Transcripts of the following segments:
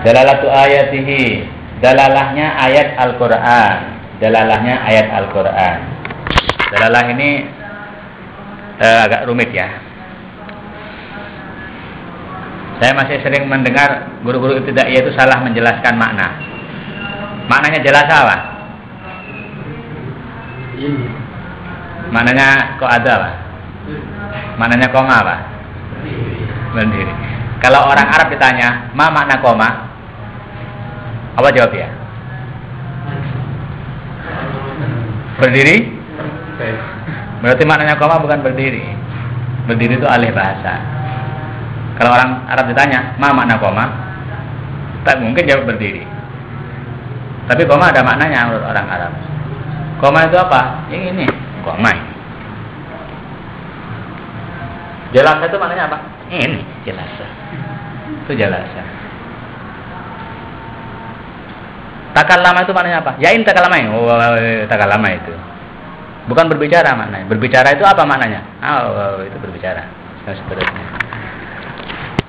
Dalalatu ayatihi, dalalahnya ayat Al-Qur'an. Dalalahnya ayat Al-Qur'an. Dalalah ini agak rumit ya. Saya masih sering mendengar guru-guru ibtidaiyah itu salah menjelaskan makna. Maknanya jelas apa? Maknanya kok ada apa? Maknanya koma apa? Berdiri. Kalau orang Arab ditanya, ma makna koma? Apa jawab ya? Berdiri? Berarti maknanya koma bukan berdiri. Berdiri itu alih bahasa. Kalau orang Arab ditanya, ma makna koma? Tak mungkin jawab berdiri. Tapi koma ada maknanya menurut orang Arab. Koma itu apa? Yang ini, koma. Jalasa itu maknanya apa? Ini jalasa. Itu jalasa. Takallama itu maknanya apa? Yain takallama. Oh, takallama itu. Bukan berbicara maknanya. Berbicara itu apa maknanya? Oh, itu berbicara. Dan seterusnya.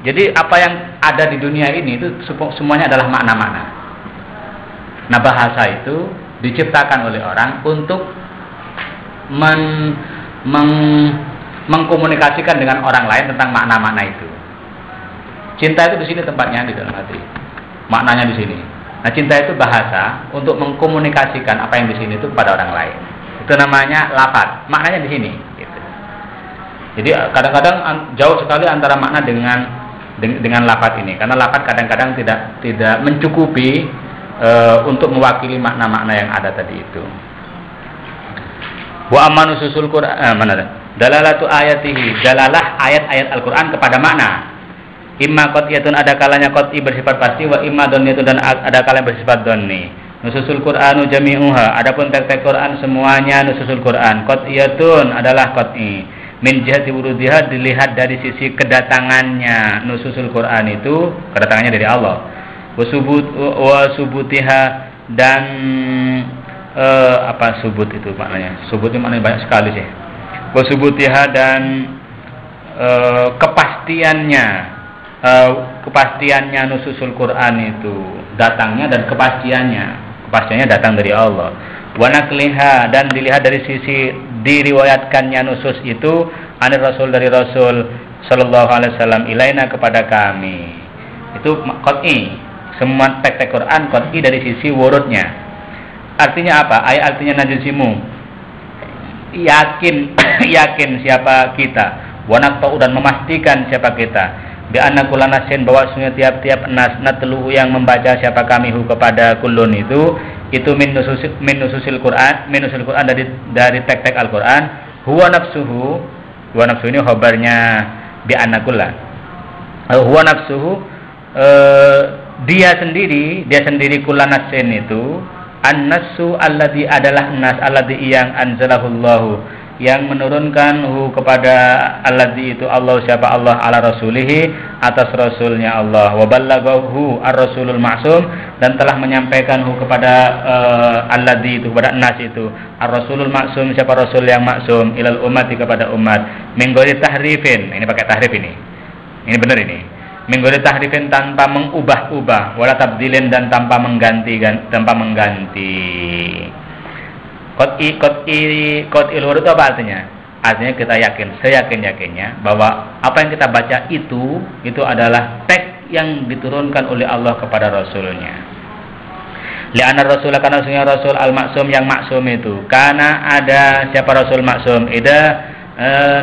Jadi apa yang ada di dunia ini itu semuanya adalah makna-makna. Nah, bahasa itu diciptakan oleh orang untuk mengkomunikasikan dengan orang lain tentang makna-makna itu. Cinta itu di sini tempatnya, di dalam hati. Maknanya di sini. Nah, cinta itu bahasa untuk mengkomunikasikan apa yang di sini itu kepada orang lain. Itu namanya lafaz. Maknanya di sini. Gitu. Jadi kadang-kadang jauh sekali antara makna dengan lafaz ini, karena lafaz kadang-kadang tidak mencukupi untuk mewakili makna-makna yang ada tadi itu. Wa amanu susul Qur'an dalalatu ayatihi, dalalah ayat-ayat Al-Qur'an kepada makna. Imma qat'iyatun, ada kalanya qat'i bersifat pasti, wa imma dhanniyatun, dan ada kalanya bersifat dhanni. Nususul Qur'anu jami'uha, adapun teks-teks Qur'an semuanya nususul Qur'an. Qat'iyatun adalah qat'i. Min jihati wurudiha, dilihat dari sisi kedatangannya. Nususul Qur'an itu kedatangannya dari Allah. Wa subutiha, dan apa subut itu maknanya? Subut itu maknanya banyak sekali sih. Wa subutiha, dan kepastiannya nususul Quran itu datangnya, dan kepastiannya datang dari Allah. Wa nakliha, dan dilihat dari sisi diriwayatkannya nusus itu anir Rasul, dari Rasul sallallahu alaihi wasallam, ilaina, kepada kami. Itu qat'i. Semua teks Quran qat'i dari sisi wurudnya. Artinya apa? Artinya najisimu, yakin siapa kita. Wa naqta'u, dan memastikan siapa kita. Bi anna kullanasin, bahwa sunnya tiap-tiap nas natluhu, yang membaca siapa kami hu kepada kullun itu min nususil Quran, dari teks-teks Al-Qur'an. Huwa nafsuhu ini khabarnya bi anna kullan. Huwa nafsuhu, dia sendiri kullanasin itu an-nasu alladzi, adalah nas alladzi yang anzalahullahu, yang menurunkan kepada alladzi itu Allah, siapa Allah, ala rasulihi, atas rasulnya Allah. Wa ballaghahu ar-rasulul ma'sum, dan telah menyampaikan kepada alladzi itu, kepada nas itu, ar-rasulul ma'sum, siapa rasul yang maksum, ilal ummati, kepada umat, min ghairi tahrifin. Ini pakai tahrif ini benar ini. Min ghairi tahrifin, tanpa mengubah-ubah, wala tabdilin, dan tanpa mengganti. Qat'il huruf itu apa artinya? Artinya kita yakin, seyakin-yakinnya bahwa apa yang kita baca itu adalah teks yang diturunkan oleh Allah kepada Rasulnya. Li'anna Rasul, karena Rasulnya Rasul al-maksum, yang maksum itu. Karena ada siapa Rasul maksum,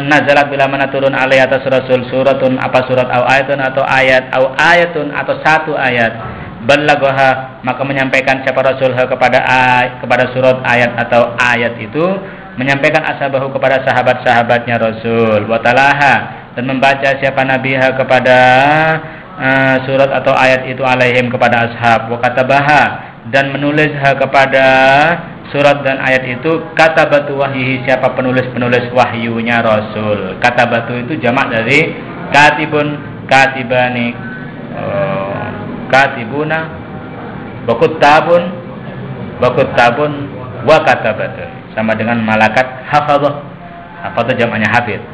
nazalat, bila mana turun alaihi, atas Rasul, suratun, apa surat, au ayatun, atau ayatun, atau satu ayat. Ballaghaha, maka menyampaikan siapa Rasul kepada surat, ayat, atau ayat itu, menyampaikan ashabahu, kepada sahabat-sahabatnya Rasul. Wa talaha, dan membaca siapa nabiha kepada surat atau ayat itu, alaihim, kepada ashab. Wa katabaha, dan menulisha kepada surat dan ayat itu, katabatu wahyihi, siapa penulis wahyunya Rasul. Katabatu itu jamak dari katibun, katibani, katibuna, bakuttabun, wa katabatun, sama dengan malakat hafadzah. Hafadzah jamaknya hafidz.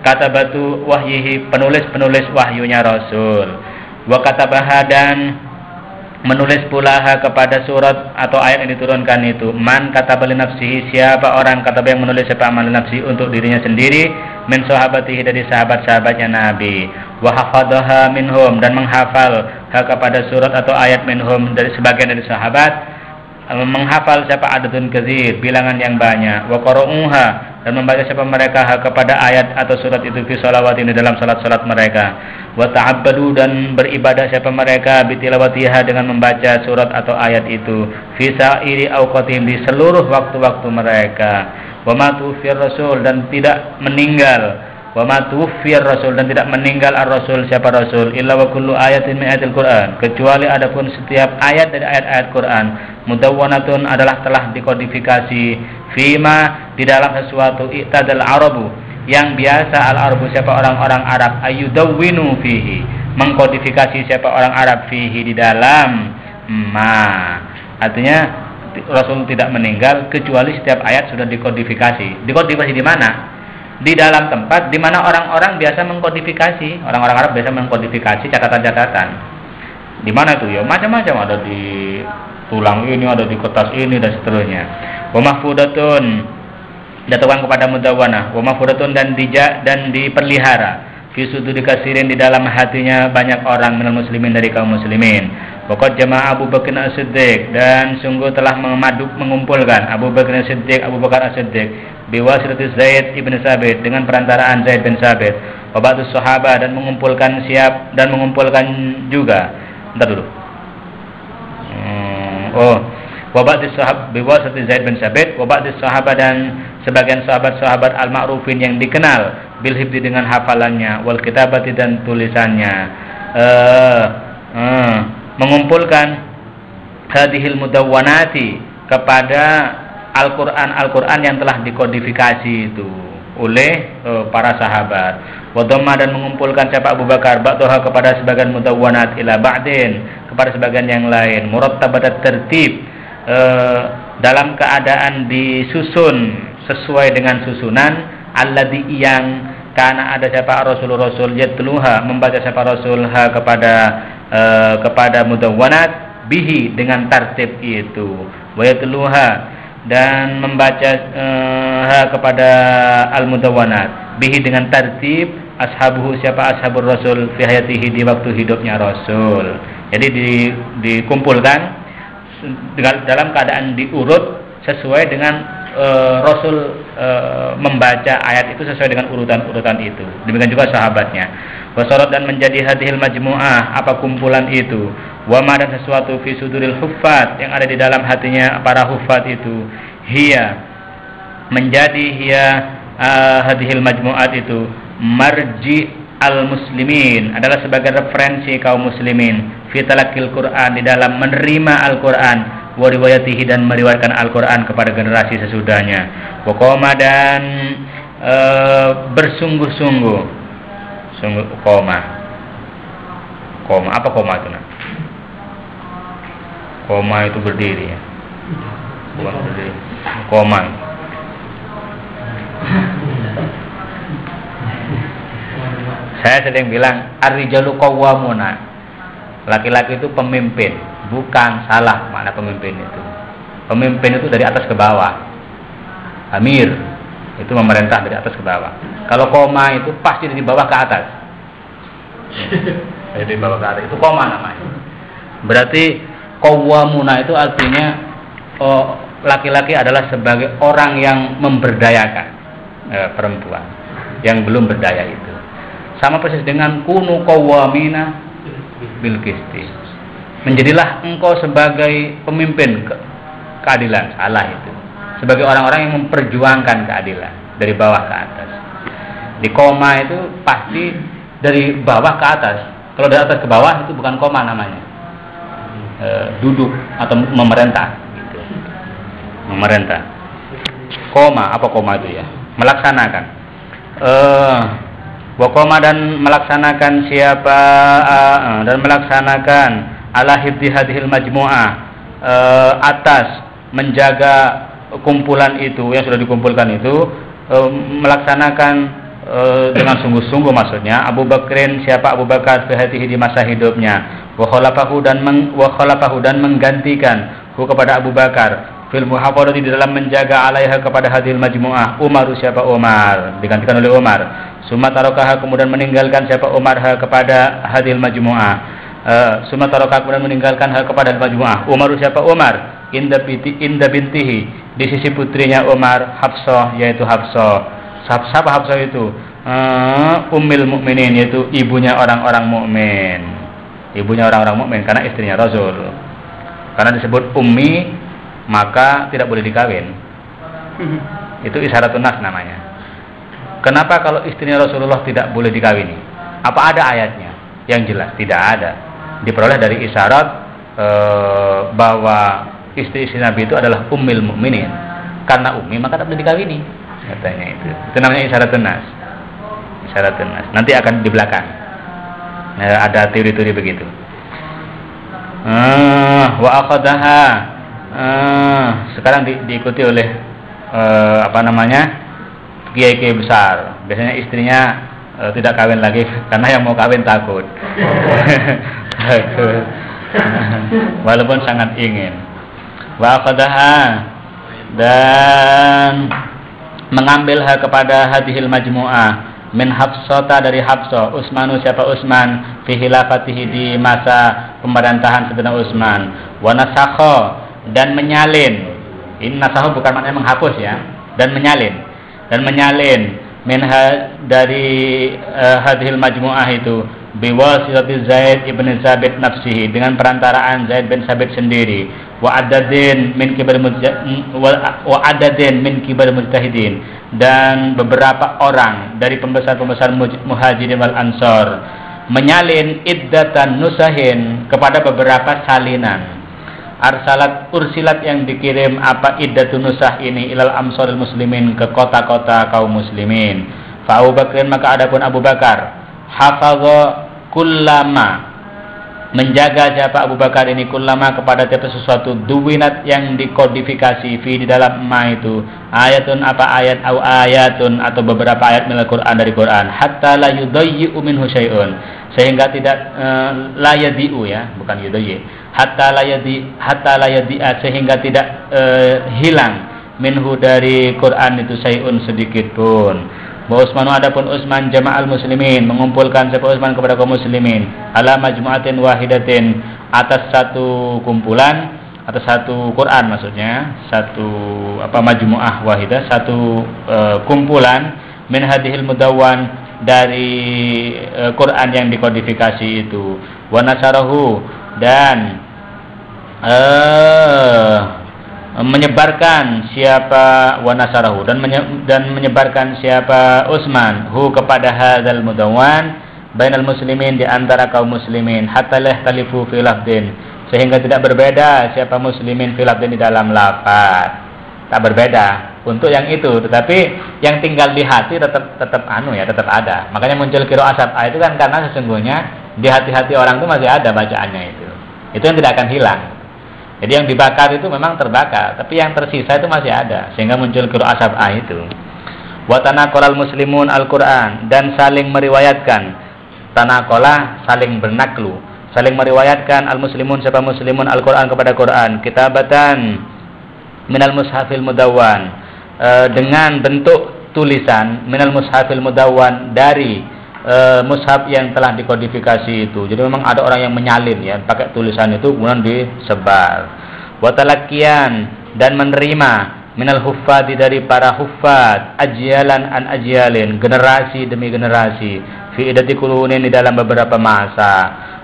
Katabatu wahyihi, penulis wahyunya Rasul. Wa katabaha, dan menulis pula kepada surat atau ayat yang diturunkan itu. Man kataba li nafsihi, siapa orang kataba yang menulis siapa amal nafsi untuk dirinya sendiri, min sahabatihi, dari sahabat-sahabatnya Nabi, wa hafadhaha minhum, dan menghafal kepada surat atau ayat minhum, dari sebagian dari sahabat, menghafal siapa adadun katsir, bilangan yang banyak, wa qara'uha, dan membaca siapa mereka kepada ayat atau surat itu fi shalawatin, dalam salat-salat mereka, wa ta'abbadu, dan beribadah siapa mereka bitilawatiha, dengan membaca surat atau ayat itu fi sa'iri awqatihim, di seluruh waktu-waktu mereka, wa ma tuwfiyar rasul, dan tidak meninggal, wa ma tuwfiyar rasul, dan tidak meninggal ar-rasul, siapa rasul, illa wa kullu ayatin min ayatil Qur'an, kecuali adapun setiap ayat dari ayat-ayat Quran, mudawwanatun, adalah telah dikodifikasi, fima, di dalam sesuatu, i'tadal arabu, yang biasa al-arabu, siapa orang-orang Arab, ayudawwinu fihi, mengkodifikasi siapa orang Arab, fihi, di dalam ma, artinya Rasul tidak meninggal kecuali setiap ayat sudah dikodifikasi. Dikodifikasi di mana? Di dalam tempat di mana orang-orang biasa mengkodifikasi, orang-orang Arab biasa mengkodifikasi catatan-catatan. Di mana itu ya? Macam-macam, ada di tulang ini, ada di kertas ini, dan seterusnya. Wa mahfudatun, datang kepada mudawwanah, wa mahfudatun, dan dipelihara, fi suduri katsirin, di dalam hatinya banyak orang, minal muslimin, dari kaum muslimin. Waqad jama'a Abu Bakar As-Siddiq, dan sungguh telah mengumpulkan Abu Bakar As-Siddiq, Abu Bakar As-Siddiq, biwasitati Zaid ibn Sabit, dengan perantaraan Zaid bin Sabit, wa ba'dus sahabat, dan mengumpulkan juga, entar dulu. Wa ba'dus sahabat, biwasitati Zaid bin Sabit, wa ba'dus sahabat, dan sebagian sahabat-sahabat al-ma'rufin, yang dikenal bil hifdi, dengan hafalannya, wal kitabati, dan tulisannya, mengumpulkan hadhil mudawwanati, kepada Al-Quran yang telah dikodifikasi itu oleh para sahabat. Wadhamma, dan mengumpulkan siapa Abu Bakar ba'daha, kepada sebagian mudawwanat, ila ba'din, kepada sebagian yang lain, murattabat tertib, dalam keadaan disusun sesuai dengan susunan, alladhi, yang karena ada siapa Rasul yatluha, membaca siapa Rasul kepada mudawwanat, bihi, dengan tartib itu, wa yatluha, dan membaca kepada al-mudawwanat, bihi, dengan tartib, ashabuhu, siapa ashabur Rasul, fi hayatihi, di waktu hidupnya Rasul. Jadi dikumpulkan dalam keadaan diurut sesuai dengan Rasul membaca ayat itu sesuai dengan urutan-urutan itu. Demikian juga sahabatnya. Wasorot, dan menjadi hadhil majmu'ah, apa kumpulan itu, wama, dan sesuatu fi suduril huffat, yang ada di dalam hatinya para huffat itu, menjadi hadhil majmu'at itu, marji al-muslimin, adalah sebagai referensi kaum muslimin, fi talaqil Qur'an, di dalam menerima Al-Quran, wa riwayatihi, dan meriwayatkan Al-Quran kepada generasi sesudahnya, wa qoma, dan bersungguh-sungguh, koma, apa koma itu? Koma itu berdiri, ya? Bukan berdiri, koma. Saya sering bilang ar-rijalu qawwamuna, laki-laki itu pemimpin, bukan salah makna pemimpin itu. Pemimpin itu dari atas ke bawah. Amir itu memerintah dari atas ke bawah. Kalau koma itu pasti dari bawah ke atas. Dari bawah ke atas itu koma namanya. Berarti qawwamuna itu artinya laki-laki adalah sebagai orang yang memberdayakan perempuan yang belum berdaya itu. Sama persis dengan kunu qawwamina bil qisti. Menjadilah engkau sebagai pemimpin keadilan, salah itu. Sebagai orang-orang yang memperjuangkan keadilan dari bawah ke atas. Di koma itu pasti dari bawah ke atas. Kalau dari atas ke bawah itu bukan koma namanya. Duduk atau memerintah gitu. Memerintah. Koma, apa koma itu ya? Melaksanakan. Wakoma, dan melaksanakan siapa dan melaksanakan ala hifdzi hadhil majmu'ah, atas menjaga kumpulan itu yang sudah dikumpulkan itu, melaksanakan dengan sungguh-sungguh maksudnya Abu Bakrin, siapa Abu Bakar fi hatihi di masa hidupnya, wa khalafahu dan menggantikan hu kepada Abu Bakar fil muhafadzati di dalam menjaga alaiha kepada hadhil majmu'ah Umar, siapa Umar digantikan oleh Umar, summa tarakaha kemudian meninggalkan siapa Umar ha kepada hadhil majmu'ah, summa tarakaha kemudian meninggalkan ha kepada majmu'ah Umar, siapa Umar inda bintihi di sisi putrinya Umar Hafsah, yaitu Hafsah. Siapa Hafsah itu? Ummul mukminin, yaitu ibunya orang-orang mukmin. Ibunya orang-orang mukmin karena istrinya Rasul. Karena disebut ummi maka tidak boleh dikawin. Itu isyaratun nas namanya. Kenapa kalau istrinya Rasulullah tidak boleh dikawini? Apa ada ayatnya? Yang jelas tidak ada. Diperoleh dari isyarat bahwa istri-istri Nabi itu adalah ummul mukminin. Karena ummi maka tidak boleh dikawini. Katanya itu namanya isyaratun nas. Isyaratun nas. Nanti akan di belakang. Ada teori-teori begitu. Wa akhadaha. Sekarang diikuti oleh kiai-kiai besar. Biasanya istrinya tidak kawin lagi karena yang mau kawin takut. Takut. Walaupun sangat ingin. Wa akhadaha dan mengambil hak kepada hadhil majmu'ah min Hafsata dari Hafsah, Utsmanu siapa Utsman fi khilafatihi di masa pemerintahan Sayyidina Utsman, wa nasakha dan menyalin. Ini nasakha bukan maknanya menghapus ya, dan menyalin minha dari hadhil majmu'ah itu biwasitati Zaid ibn Sabit nafsihi dengan perantaraan Zaid bin Sabit sendiri, wa adadin min kibar mujtahidin dan beberapa orang dari pembesar-pembesar muhajirin wal ansor menyalin iddatan nusahin kepada beberapa salinan. Ursilat yang dikirim apa iddatun nusah ini ilal amsoril muslimin ke kota-kota kaum muslimin. Fa Abu Bakrin maka adapun Abu Bakar hafadha kullama menjaga siapa Abu Bakar ini kullama kepada tiap sesuatu duwinat yang dikodifikasi fi di dalam ma itu ayatun apa ayat au ayatun atau beberapa ayat minal Quran dari Quran hatta la yudayyi'u minhu syai'un sehingga tidak la yadi'u ya bukan yudayyi hatta la yadi'a sehingga tidak hilang minhu dari Quran itu syai'un sedikit pun. Wa Utsmanu adapun Utsman jama'al muslimin mengumpulkan siapa Utsman kepada kaum muslimin ala majmu'atin wahidatin atas satu kumpulan atas satu Quran maksudnya satu majmu'ah wahidah satu kumpulan min hadhil mudawwan dari Quran yang dikodifikasi itu wa nasarahu dan menyebarkan siapa wanasarahu dan menyebarkan siapa Utsman hu kepada hadzal mudawwan bainal muslimin di antara kaum muslimin hatta la yahtalifu fi lafdin sehingga tidak berbeda siapa muslimin fi lafdin di dalam lafaz tak berbeda untuk yang itu tetapi yang tinggal di hati tetap ada makanya muncul qiraah sab'ah itu kan karena sesungguhnya di hati-hati orang itu masih ada bacaannya itu yang tidak akan hilang. Jadi yang dibakar itu memang terbakar, tapi yang tersisa itu masih ada, sehingga muncul qiraah sab'ah itu. Wa tanaqalal muslimun al-Qur'an dan saling meriwayatkan. Tanaqala saling bernaklu, saling meriwayatkan al-muslimun siapa muslimun al-Qur'an kepada Quran, kitabatan minal mushafil mudawwan dengan bentuk tulisan minal mushafil mudawwan dari mushaf yang telah dikodifikasi itu. Jadi memang ada orang yang menyalin ya, pakai tulisan itu kemudian disebar. Wa talaqqiyan dan menerima minal huffadi dari para huffad ajyalan an ajyalin generasi demi generasi fi idati qulunin di dalam beberapa masa.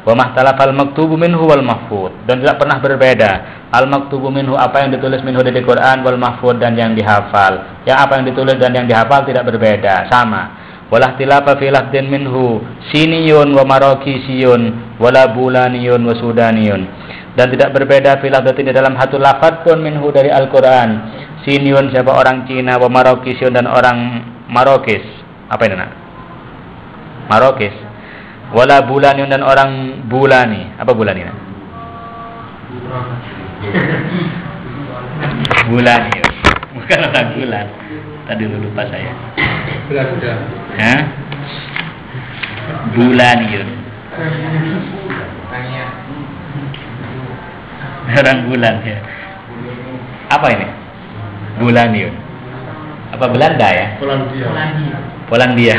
Wa mahtalafal maktubu minhu wal mahfud dan tidak pernah berbeda al maktubu minhu apa yang ditulis minhu dari Quran wal mahfud dan yang dihafal. Yang apa yang ditulis dan yang dihafal tidak berbeda, sama. Walah tilafa fi lafdin minhu siniyun wa marokisiyun wala bulaniyun wa sudaniyun dan tidak berbeda fi lafdatin di dalam satu lafaz pun minhu dari Al-Qur'an siniyun siapa orang Cina wa marokisiyun dan orang Marokis apa ini nak Marokis wala bulaniyun dan orang Bulani apa Bulani nak Bulani Bukan orang bulan. Tadi lupa saya. Bulan udah. Hah? Bulaniun. Orang bulan ya. Apa ini? Bulaniun. Apa Belanda ya? Polandia.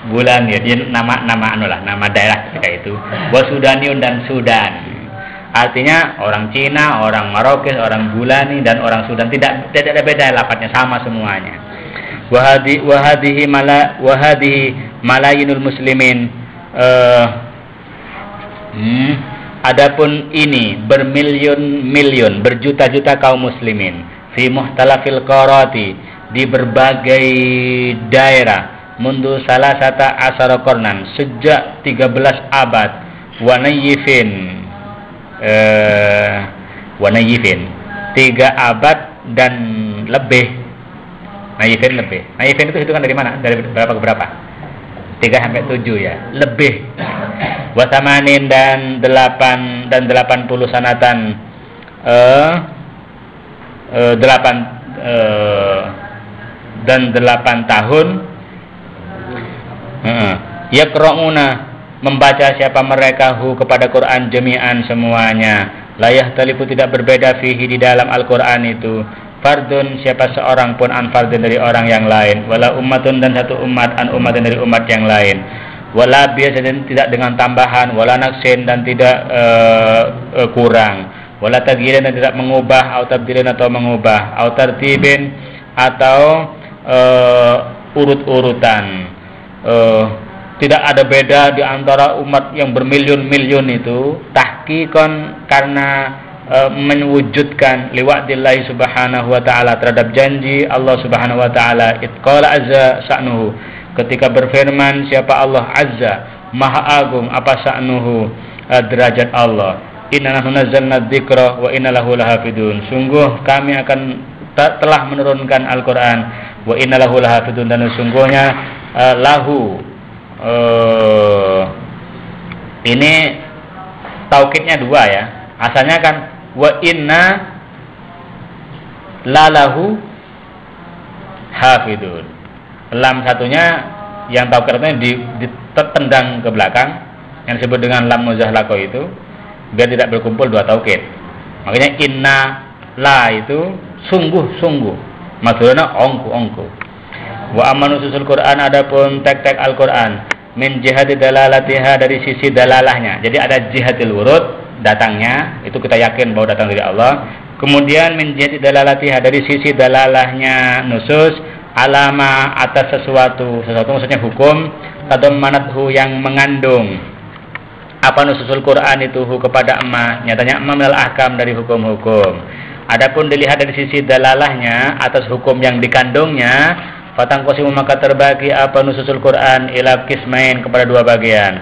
Bulan ya, dia nama anu lah, nama daerah ketika itu. Sudaniun dan Sudan. Artinya orang Cina, orang Marokes, orang Bulani dan orang Sudan tidak ada beda, lafadznya sama semuanya. Wahadihi malayinul muslimin. Adapun ini bermiliun-miliun, berjuta-juta kaum muslimin fi muhtalafil qarati, di berbagai daerah, mundu salasata asara qarnan, sejak 13 abad, wanayifin 3 abad dan lebih. Nayifin itu hitungan dari mana? Dari berapa ke berapa? 3 sampai 7 ya, lebih. Wasamanin dan 80 sanatan 8 tahun. Yaqra'una, membaca siapa mereka kepada Quran jami'an semuanya. Layah talifu, tidak berbeda fihi di dalam Al-Quran itu. Fardun, siapa seorang pun an fardun dari orang yang lain. Wala ummatun, dan satu umat an umatin dari umat yang lain. Wala biasa, dan tidak dengan tambahan. Wala naksin, dan tidak kurang. Wala tagyirin, dan tidak mengubah. Atau tabdilin, atau mengubah. Atau tartibin, atau urut-urutan. Tidak ada beda di antara umat yang bermiliun-miliun itu. Tahqiqan, karena mewujudkan liwa'dillahi subhanahu wa ta'ala, terhadap janji Allah subhanahu wa ta'ala. Itqala azza sa'nuhu, ketika berfirman siapa Allah azza, maha agung apa sa'nuhu, derajat Allah. Inna nahnu nazzalna dzikra wa inna lahu lahafidun, sungguh kami akan telah menurunkan Al-Quran, wa inna lahu lahafidun, dan sungguhnya lahu ini taukidnya 2 ya. Asalnya kan wa inna lalahu hafidun. Lam satunya yang taukidnya ditendang ke belakang, yang disebut dengan lam muzahlaqah itu, biar tidak berkumpul 2 taukid. Makanya inna la itu sungguh-sungguh, maksudnya ongku. Wa amanu susul Quran, adapun tek-tek Al-Quran, min jihati dalalatiha, dari sisi dalalahnya. Jadi ada jihatil wurud, datangnya itu kita yakin bahwa datang dari Allah. Kemudian min jihati dalalatiha, dari sisi dalalahnya nusus, alama atas sesuatu maksudnya hukum, atau manathu yang mengandung apa nususul Quran itu kepada emma, nyatanya emma minal ahkam, dari hukum-hukum. Adapun dilihat dari sisi dalalahnya atas hukum yang dikandungnya, fatang qasimu, maka terbagi apa nususul Quran ila qismain, kepada 2 bagian.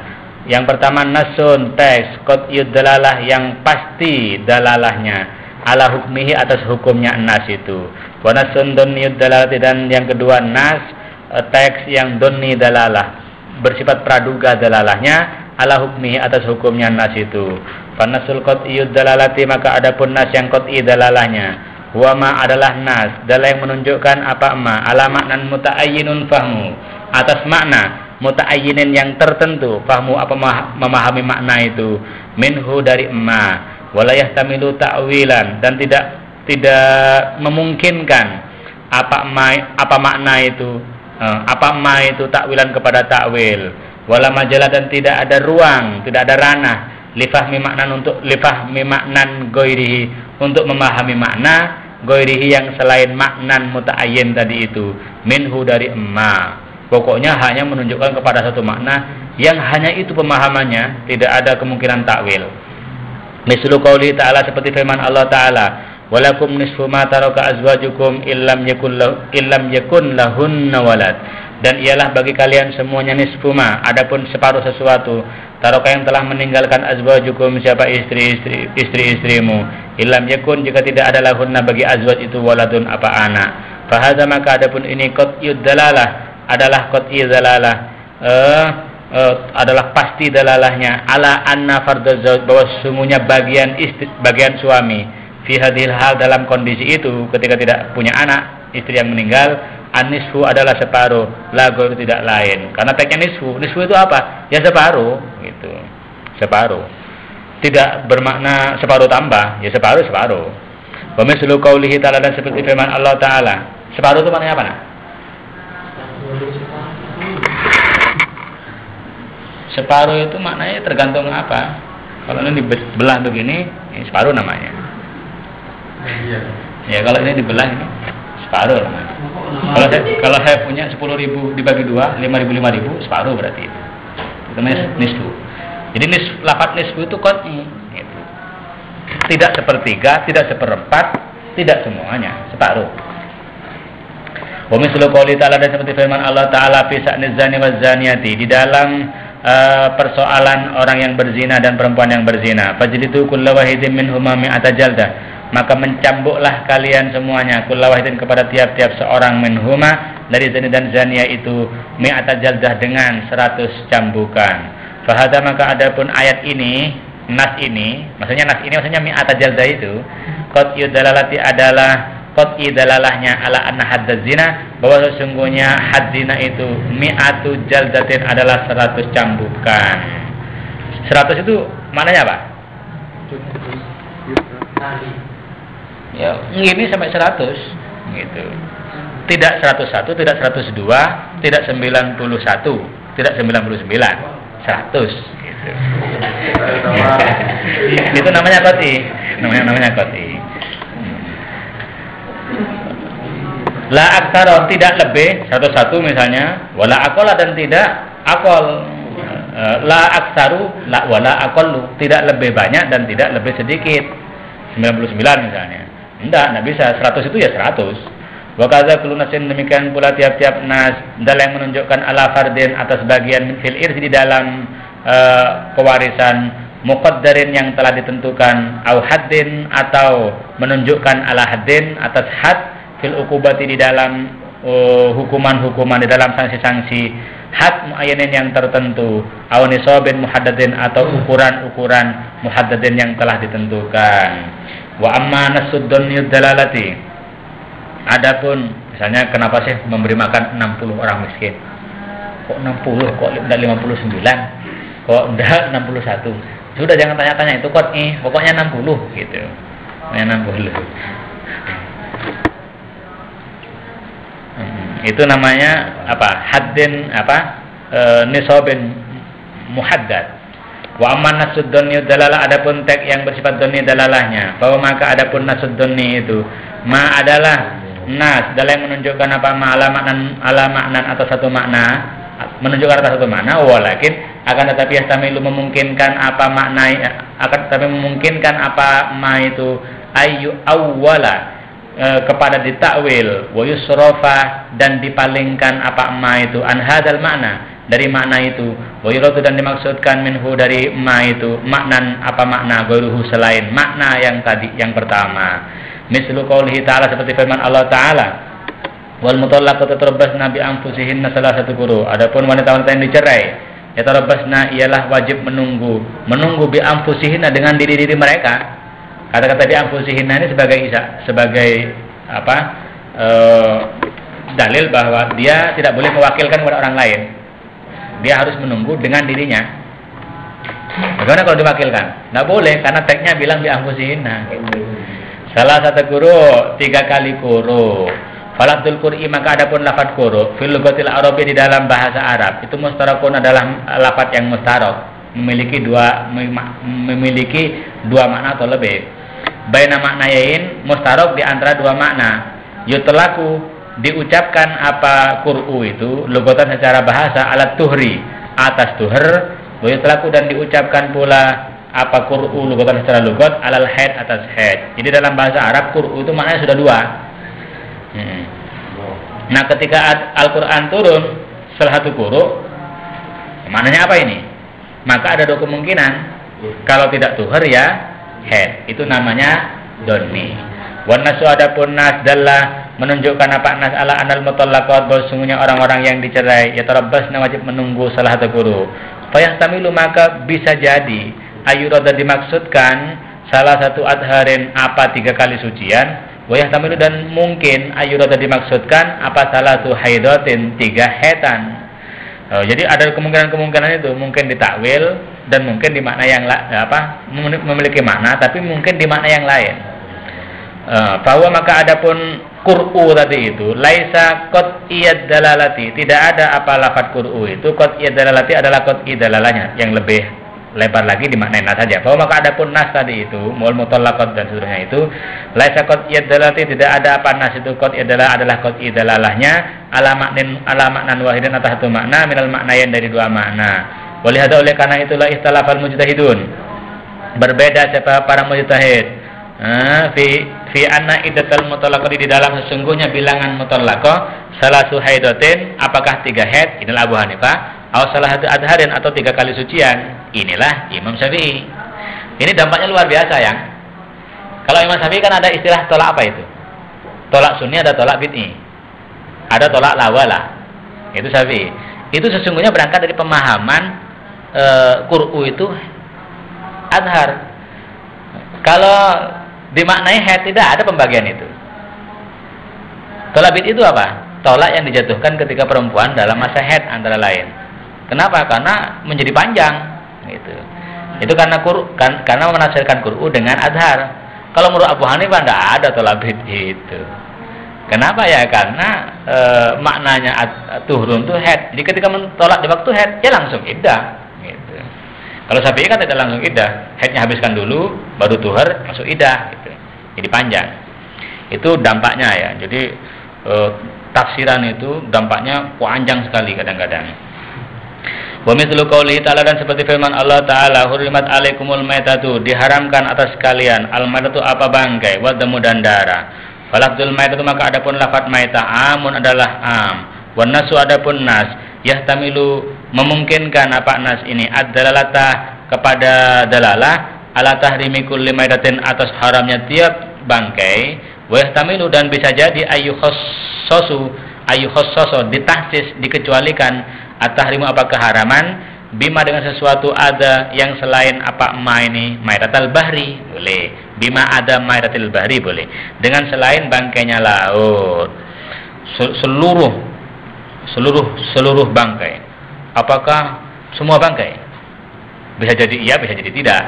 Yang pertama nasun, teks, qat'iyud dalalah, yang pasti dalalahnya, ala hukmihi, atas hukumnya nas itu. Wa nasun dunniyud dalalati, dan yang kedua nas, teks yang dunni dalalah, bersifat praduga dalalahnya, ala hukmihi, atas hukumnya nas itu. Fanasul qat'iyud dalalati, maka adapun nas yang qat'i dalalahnya, wa ma adalah nas, dalil yang menunjukkan apa ma, ala maknan muta'ayyinun fahmu, atas makna muta'ayyinin yang tertentu, fahmu apa memahami makna itu, minhu dari ma, wala yahtamilu ta'wilan, dan tidak memungkinkan apa makna itu, apa ma itu ta'wilan kepada ta'wil, wala majalah, dan tidak ada ruang, tidak ada ranah, lifahmi maknan goirihi, untuk memahami makna goirihi yang selain maknan muta'ayyin tadi itu, minhu dari emma. Pokoknya hanya menunjukkan kepada satu makna yang hanya itu pemahamannya, tidak ada kemungkinan takwil. Mislu qauli ta'ala, seperti firman Allah ta'ala, walakum nisfu ma taraka azwajukum illam yakun lahunna walad, dan ialah bagi kalian semuanya nisfu ma, adapun separuh sesuatu, taraka yang telah meninggalkan azwajukum, siapa istri-istrimu, illam yakun, jika tidak ada lahunna bagi azwaj itu waladun apa anak. Fahadza, maka adapun ini qat'iyud dalalah, adalah qat'i dalalah, adalah pasti dalalahnya, ala anna fardhu zauj, bahwa sesungguhnya bagian suami, fi hadhil hal, dalam kondisi itu ketika tidak punya anak, istri yang meninggal, an-nisfu adalah separuh, la ghairu tidak lain. Karena teksnya nisfu. Nisfu itu apa? Ya separuh gitu. Separuh. Tidak bermakna separuh tambah, ya separuh. Wa mislu qaulihi ta'ala, dan seperti firman Allah Ta'ala. Separuh itu maknanya apa? Nah? Separuh itu maknanya tergantung apa. Kalau ini dibelah begini, ini separuh namanya. Ya kalau ini dibelah ini separuh namanya. Kalau saya punya 10.000 dibagi 2, 5.000 separuh berarti itu. Itu nisfu. Jadi lafaz nisfu itu qat'i gitu. Tidak sepertiga, tidak seperempat, tidak semuanya, separuh. Wa mislu qouli ta'ala, dan seperti firman Allah Ta'ala fi sa'niz zani waz zaniyati, di dalam persoalan orang yang berzina dan perempuan yang berzina. Fajlidu kulla wahidin minhuma mi'ata jaldah, maka mencambuklah kalian semuanya, kulla wahidin kepada tiap-tiap seorang minhuma dari zani dan zania itu, mi'ata jaldah dengan 100 cambukan. Fahada, maka adapun ayat ini, nas ini maksudnya mi'ata jaldah itu, qat'iyud dalalati adalah qat'i dalalahnya ala anna haddaz zina, bahwa sesungguhnya had zina itu mi'atu jaldatin adalah 100 cambukan. 100 itu maknanya apa? Ya, ini sampai 100 gitu. Tidak 101, tidak 102, tidak 91, tidak 99, 100 gitu. Itu namanya qat'i. Namanya qat'i. La aktsara, tidak lebih 101 misalnya, wala aqalla, dan tidak aqall. La aktsaru la wala aqallu, tidak lebih banyak dan tidak lebih sedikit. 99 misalnya. Enggak bisa. 100 itu ya 100. Wa kadza kullu nasin, demikian pula tiap-tiap nas dalam yang menunjukkan ala fardin atas bagian min fil irsi, di dalam pewarisan, muqaddarin yang telah ditentukan, au haddin, atau menunjukkan ala haddin atas had, fil ukubati, di dalam hukuman-hukuman, di dalam sanksi-sanksi, had muayyanin yang tertentu, au nisabin muhaddadin, atau ukuran-ukuran muhaddadin yang telah ditentukan. Wa amma nasuddun dalalati, adapun misalnya kenapa sih memberi makan 60 orang miskin? Kok 60? Kok enggak 59? Kok enggak 61? Sudah, jangan tanya-tanya, itu qat'i, pokoknya 60 gitu. Pokoknya 60. Itu namanya apa? Haddin apa? Nisabin muhaddad. Wa amman nasud dhanni dalalah, adapun teks yang bersifat dhanni dalalahnya, bahwa maka adapun nasud dhanni itu ma adalah nas dalam yang menunjukkan apa? Ma ala maknan atau satu makna, menunjukkan atas satu makna, walakin akan tetapi yastamilu memungkinkan apa makna, akan tetapi memungkinkan apa ma itu ayu awwala, kepada ditakwil, wa yusrafa, dan dipalingkan apa ma itu, an hadzal makna, dari makna itu, wa yuradu, dan dimaksudkan minhu dari ma itu, maknan apa makna, ghairuhu selain makna yang tadi, yang pertama. Mislu qaulihi ta'ala, seperti firman Allah Ta'ala, wal mutallaqatu tarabbasna bi anfusihinna salasatu quru, adapun wanita-wanita yang dicerai, yatarabbasna ialah wajib menunggu bi anfusihinna, dengan diri-diri mereka. Kata-kata bi anfusihinna ini sebagai apa? Dalil bahwa dia tidak boleh mewakilkan kepada orang lain. Dia harus menunggu dengan dirinya. Bagaimana kalau diwakilkan? Nggak boleh, karena teksnya bilang bi anfusihinna gitu. Salah satu guru 3 kali guru. Falatul qur'i, maka adapun lafaz quru fil lughatil arabi, di dalam bahasa Arab itu mustarakun adalah lafaz yang mustarak, memiliki dua makna atau lebih. Baina maknayain, mustarak di antara dua makna. Yutlaku, diucapkan apa qur'u itu lughatan secara bahasa, alat tuhri, atas tuhr, wa yutlaku, dan diucapkan pula apa qur'u lughatan secara lughat, alal haid, atas haid. Jadi dalam bahasa Arab qur'u itu maknanya sudah dua. Nah, ketika Al-Quran turun salah satu quru, maknanya apa ini? Maka ada dua kemungkinan. Kalau tidak tuhur ya haid, itu namanya donni. Wan nasu, adapun nas dalla menunjukkan apa nas ala anal mutallaqat, bahwa sungguhnya orang-orang yang dicerai ya tarabbasna wajib menunggu salah satu quru. Fa yahtamilu, maka bisa jadi ayurada dimaksudkan salah satu adharin apa 3 kali sucian, wa yahtamilu dan mungkin ayyurada dimaksudkan apa salah satu haidatin 3 haitan. Jadi ada kemungkinan-kemungkinan itu, mungkin ditakwil dan mungkin di makna yang memiliki makna tapi mungkin di makna yang lain. Bahwa maka adapun qur'u tadi itu laisa qat'iyad dalalati, tidak ada apa lafaz qur'u itu qat'iyad dalalati adalah qat'i dalalahnya yang lebih lebar lagi dimaknain nas saja. Bahwa maka adapun nas tadi itu mul mutallaqat dan seterusnya itu laisa qat'iyad dalalati, tidak ada apa nas itu qat'iyad dalalah adalah qat'i dalalahnya ala maknan wahidin atas satu makna minal maknain dari 2 makna. Walihada oleh karena itulah ihtalafal mujtahidun, berbeda siapa para mujtahid fi anna iddatul mutallaqah, di dalam sesungguhnya bilangan mutallaqah salasu haidatin apakah 3 haid, inilah Abu Hanifah, atau salah satu adharin atau 3 kali sucian, inilah Imam Syafi'i. Ini dampaknya luar biasa ya. Kalau Imam Syafi'i kan ada istilah tolak apa itu? Tolak sunni, ada tolak bid'i, ada tolak lawalah. Itu Syafi'i. Itu sesungguhnya berangkat dari pemahaman qur'u itu adhar. Kalau dimaknai haid tidak ada pembagian itu. Tolak bid'i itu apa? Tolak yang dijatuhkan ketika perempuan dalam masa haid antara lain. Kenapa? Karena menjadi panjang gitu. Itu karena karena menafsirkan qur'u dengan adhar. Kalau menurut Abu Hanifah tidak ada tolak bid'i itu. Kenapa ya? Karena maknanya tuhrun itu haid. Jadi ketika mentolak di waktu haid, ya langsung iddah gitu. Kalau Syafi'i kan tidak langsung iddah, haidnya habiskan dulu baru tuhur masuk iddah gitu. Jadi panjang. Itu dampaknya ya. Jadi tafsiran itu dampaknya panjang sekali kadang-kadang. Wa mithlu qoulihi ta'ala, dan seperti firman Allah Ta'ala, hurrimat alaikumul maitatu, diharamkan atas kalian al maitatu apa bangkai, wa damu dan darah. Falafzul maitatu, maka adapun lafaz maita amun adalah am, wan nasu adapun nas yahtamilu memungkinkan apa nas ini ad-dalalata kepada dalalah ala tahrimi kulli maitatin atas haramnya tiap bangkai, wa yahtamilu dan bisa jadi ayyukhassasu ditahsis dikecualikan at-tahrimu apa keharaman bima dengan sesuatu ada yang selain apa ma ini maitatul bahri boleh, bima ada maitatul bahri boleh, dengan selain bangkainya laut, seluruh bangkai. Apakah semua bangkai? Bisa jadi iya, bisa jadi tidak.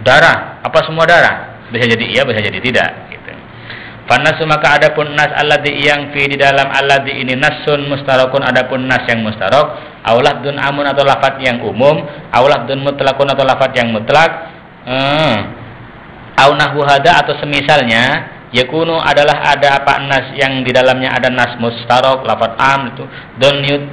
Darah, apa semua darah? Bisa jadi iya, bisa jadi tidak gitu. Fanasu, maka adapun nas alladzi yang fi di dalam alladzi ini nasun mustarakun, adapun nas yang mustarak, aulafdun amun atau lafaz yang umum, aulafdun mutlakun atau lafaz yang mutlak, au nahwu hada atau semisalnya, yakunu adalah ada apa nas yang di dalamnya ada nas mustarak lafaz am itu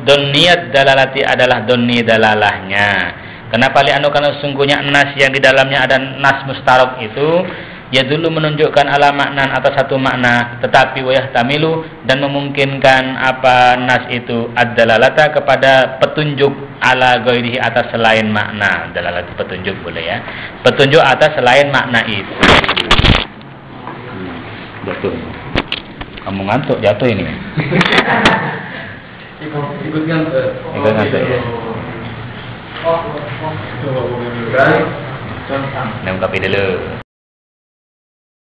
donniyat dalalati adalah donni dalalahnya. Kenapa li'anu, karena sesungguhnya nas yang di dalamnya ada nas mustarak itu ya dulu menunjukkan ala maknan atas satu makna, tetapi wa yahtamilu dan memungkinkan apa nas itu ad-dalalata kepada petunjuk ala ghairihi atas selain makna. Dalalati petunjuk boleh ya, petunjuk atas selain makna itu. Jatuh. Kamu ngantuk jatuh ini. Ikut ngantuk ya. Nang kopi dulu.